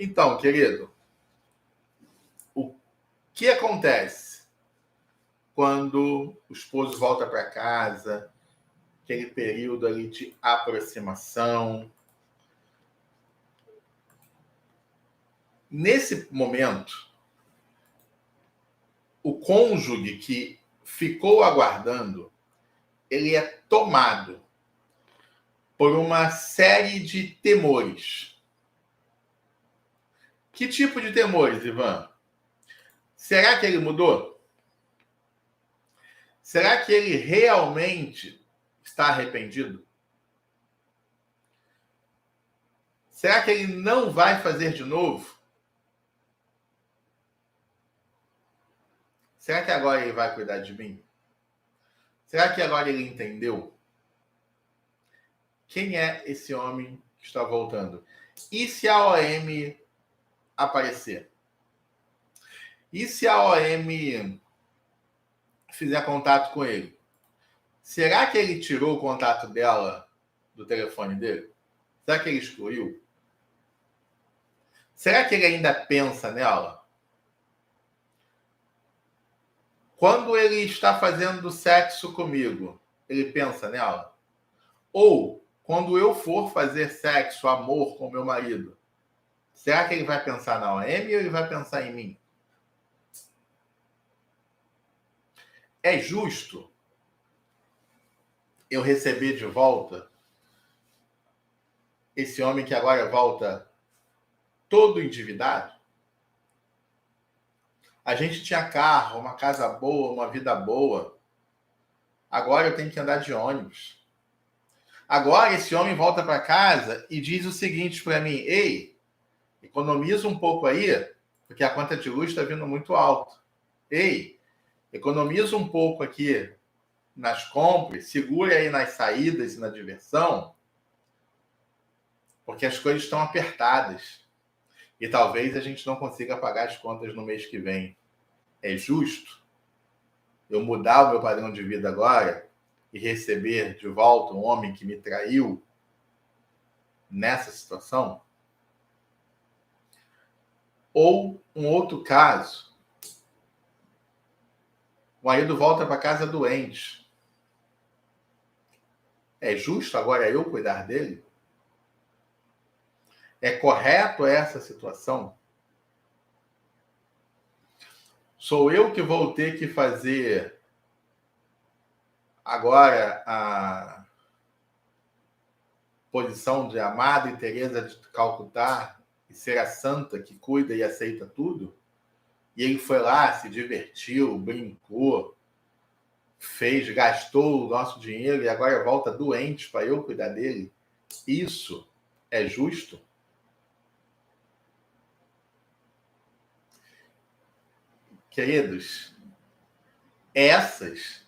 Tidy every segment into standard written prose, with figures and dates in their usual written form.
Então, querido, o que acontece quando o esposo volta para casa, aquele período ali de aproximação? Nesse momento, o cônjuge que ficou aguardando, ele é tomado por uma série de temores. Que tipo de temores, Ivan? Será que ele mudou? Será que ele realmente está arrependido? Será que ele não vai fazer de novo? Será que agora ele vai cuidar de mim? Será que agora ele entendeu? Quem é esse homem que está voltando? E se a OM aparecer? E se a OM fizer contato com ele? Será que ele tirou o contato dela do telefone dele? Será que ele excluiu? Será que ele ainda pensa nela? Quando ele está fazendo sexo comigo, ele pensa nela? Ou, quando eu for fazer sexo, amor com meu marido, será que ele vai pensar na OM ou ele vai pensar em mim? É justo eu receber de volta esse homem que agora volta todo endividado? A gente tinha carro, uma casa boa, uma vida boa. Agora eu tenho que andar de ônibus. Agora esse homem volta para casa e diz o seguinte para mim: ei, economiza um pouco aí, porque a conta de luz está vindo muito alto. Ei, economiza um pouco aqui nas compras, segura aí nas saídas e na diversão, porque as coisas estão apertadas. E talvez a gente não consiga pagar as contas no mês que vem. É justo eu mudar o meu padrão de vida agora e receber de volta um homem que me traiu nessa situação? Ou um outro caso, o marido volta para casa doente. É justo agora eu cuidar dele? É correto essa situação? Sou eu que vou ter que fazer agora a posição de amada e Teresa de Calcutá e ser a santa que cuida e aceita tudo? E ele foi lá, se divertiu, brincou, fez, gastou o nosso dinheiro e agora volta doente para eu cuidar dele? Isso é justo? Queridos, essas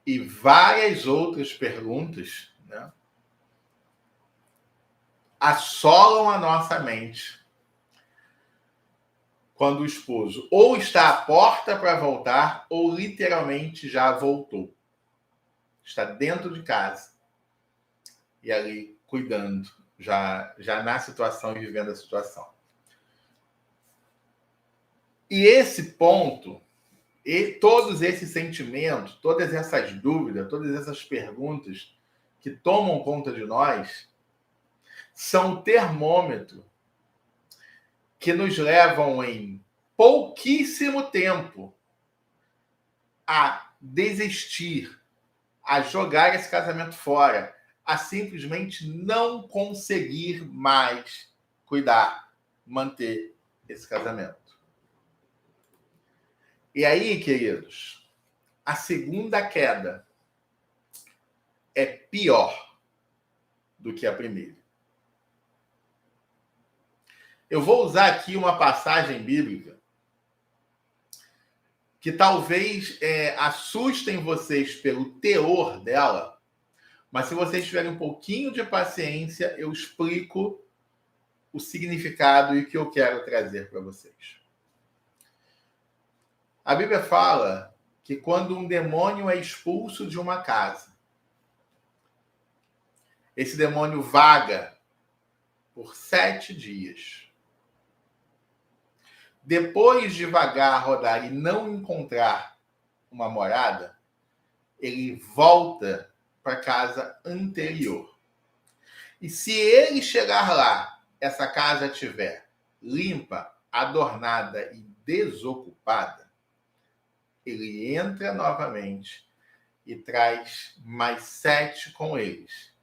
e várias outras perguntas, né, assolam a nossa mente quando o esposo ou está à porta para voltar ou literalmente já voltou. Está dentro de casa e ali cuidando, já na situação e vivendo a situação. E esse ponto, e todos esses sentimentos, todas essas dúvidas, todas essas perguntas que tomam conta de nós, são o termômetro que nos levam em pouquíssimo tempo a desistir, a jogar esse casamento fora, a simplesmente não conseguir mais cuidar, manter esse casamento. E aí, queridos, a segunda queda é pior do que a primeira. Eu vou usar aqui uma passagem bíblica que talvez assustem vocês pelo teor dela, mas se vocês tiverem um pouquinho de paciência, eu explico o significado e o que eu quero trazer para vocês. A Bíblia fala que quando um demônio é expulso de uma casa, esse demônio vaga por 7 dias. depois de vagar, rodar e não encontrar uma morada, ele volta para a casa anterior. E se ele chegar lá, essa casa estiver limpa, adornada e desocupada, ele entra novamente e traz mais 7 com eles.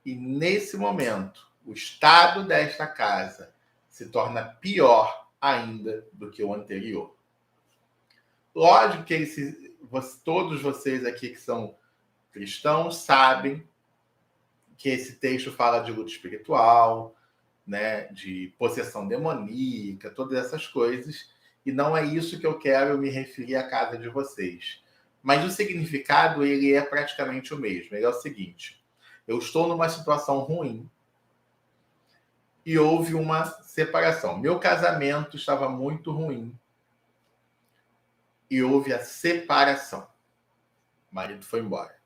E nesse momento, o estado desta casa se torna pior ainda do que o anterior. Lógico que todos vocês aqui que são cristãos sabem que esse texto fala de luta espiritual, né, de possessão demoníaca, todas essas coisas, e não é isso que eu quero me referir à casa de vocês. Mas o significado, ele é praticamente o mesmo. Ele é o seguinte: eu estou numa situação ruim e houve uma separação. Meu casamento estava muito ruim e houve a separação. O marido foi embora.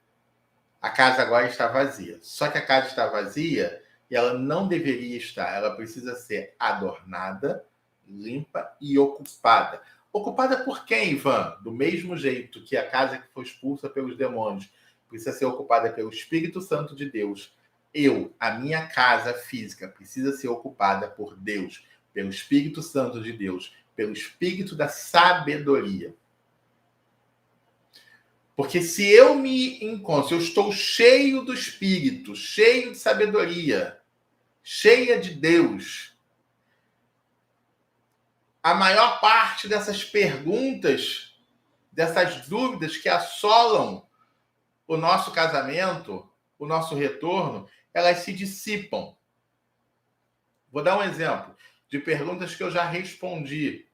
A casa agora está vazia. Só que a casa está vazia e ela não deveria estar. Ela precisa ser adornada, limpa e ocupada. Ocupada por quem, Ivan? Do mesmo jeito que a casa que foi expulsa pelos demônios precisa ser ocupada pelo Espírito Santo de Deus. A minha casa física, precisa ser ocupada por Deus, pelo Espírito Santo de Deus, pelo Espírito da sabedoria. Porque se eu me encontro, se eu estou cheio do Espírito, cheio de sabedoria, cheia de Deus, a maior parte dessas perguntas, dessas dúvidas que assolam o nosso casamento, o nosso retorno, elas se dissipam. Vou dar um exemplo de perguntas que eu já respondi,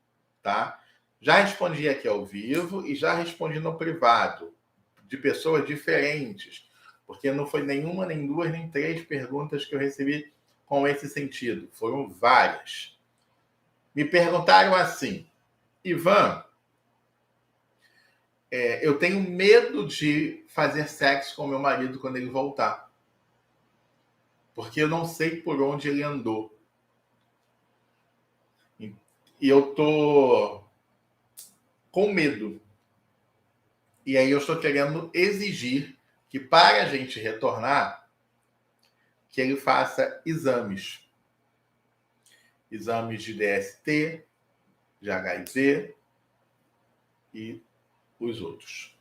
tá? Já respondi aqui ao vivo e já respondi no privado, de pessoas diferentes, porque não foi nenhuma, nem duas, nem 3 perguntas que eu recebi com esse sentido. Foram várias. Me perguntaram assim: Ivan, eu tenho medo de fazer sexo com meu marido quando ele voltar, porque eu não sei por onde ele andou. E eu tô com medo. E aí eu estou querendo exigir que, para a gente retornar, que ele faça exames. Exames de DST, de HIV e os outros.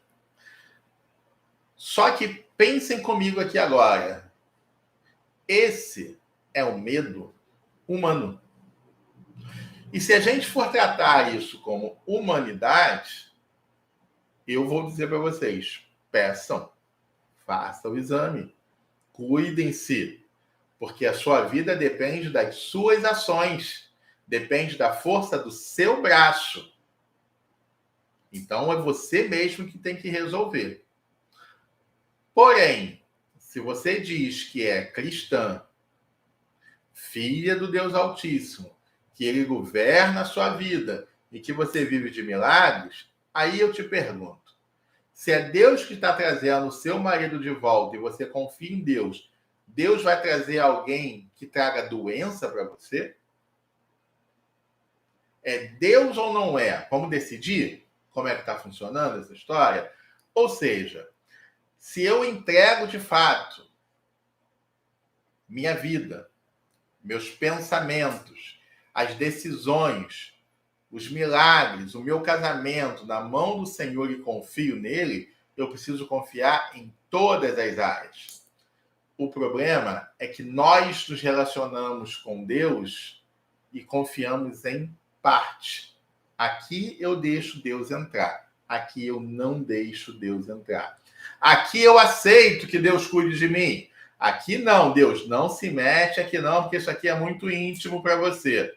Só que pensem comigo aqui agora. Esse é um medo humano. E se a gente for tratar isso como humanidade, eu vou dizer para vocês: peçam, façam o exame, cuidem-se, porque a sua vida depende das suas ações, depende da força do seu braço. Então é você mesmo que tem que resolver. Porém, se você diz que é cristã, filha do Deus Altíssimo, que ele governa a sua vida e que você vive de milagres, aí eu te pergunto: se é Deus que está trazendo o seu marido de volta e você confia em Deus, Deus vai trazer alguém que traga doença para você? É Deus ou não é? Vamos decidir como é que está funcionando essa história? Ou seja, se eu entrego de fato minha vida, meus pensamentos, as decisões, os milagres, o meu casamento na mão do Senhor e confio nele, eu preciso confiar em todas as áreas. O problema é que nós nos relacionamos com Deus e confiamos em parte. Aqui eu deixo Deus entrar. Aqui eu não deixo Deus entrar. Aqui eu aceito que Deus cuide de mim. Aqui não, Deus, não se mete aqui não, porque isso aqui é muito íntimo para você,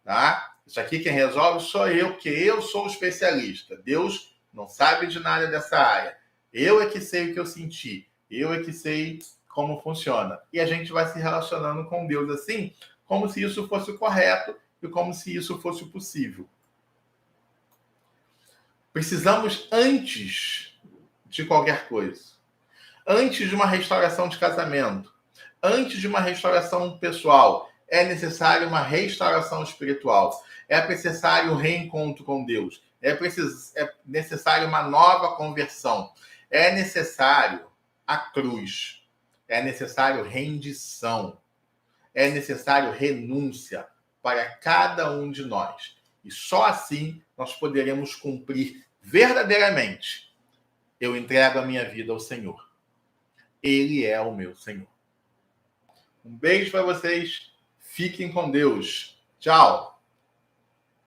tá? Isso aqui quem resolve sou eu, porque eu sou o especialista. Deus não sabe de nada dessa área. Eu é que sei o que eu senti. Eu é que sei como funciona. E a gente vai se relacionando com Deus assim, como se isso fosse o correto e como se isso fosse o possível. Precisamos, antes de qualquer coisa, antes de uma restauração de casamento, antes de uma restauração pessoal, É necessário uma restauração espiritual. É necessário um reencontro com Deus. É necessário uma nova conversão. É necessário a cruz. É necessário rendição. É necessário renúncia para cada um de nós. E só assim nós poderemos cumprir verdadeiramente. Eu entrego a minha vida ao Senhor. Ele é o meu Senhor. Um beijo para vocês. Fiquem com Deus. Tchau.